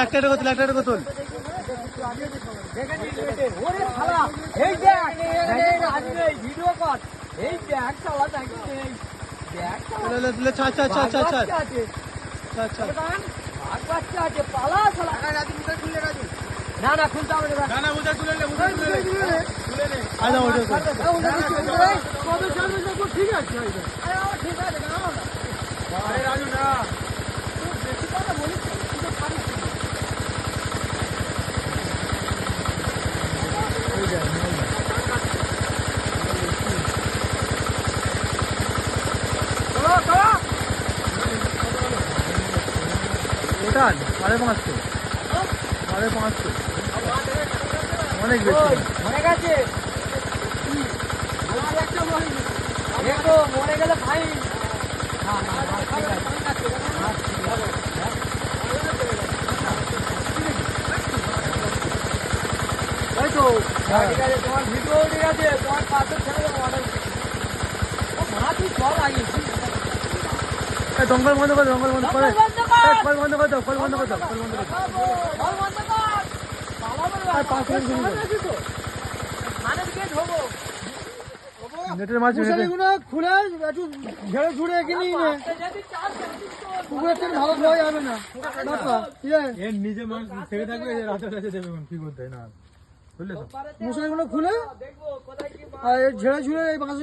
একটা কত একটা কত না না খুলতে হবে ঠিক আছে রাজু না বেশি কথা বলিস ওটা 550 অনেক বেশি মনে গেছে মরে গেলে ভাই তোমার ভিডিও ঠিক আছে তোমার পাশে ছেড়ে দেবো চল আগে দঙ্গল বন্ধ করে দঙ্গল বন্ধ করে কল বন্ধ করে দাও কল বন্ধ করে দাও কল বন্ধ করে দাও আর 5 মিনিট নেটের মাছ মশারিগুলো খুলে একটু ঝেড়ে ঝুড়ে কিনি নে পুকুরের তেল ভালো খাওয়া যাবে না এর নিজে মাছ থেকে থাকবে রাতে রাতে দেবে কি করতে না বুঝলে তো মশারিগুলো খুলে আর ঝেড়ে ঝুড়ে এই বাঁশ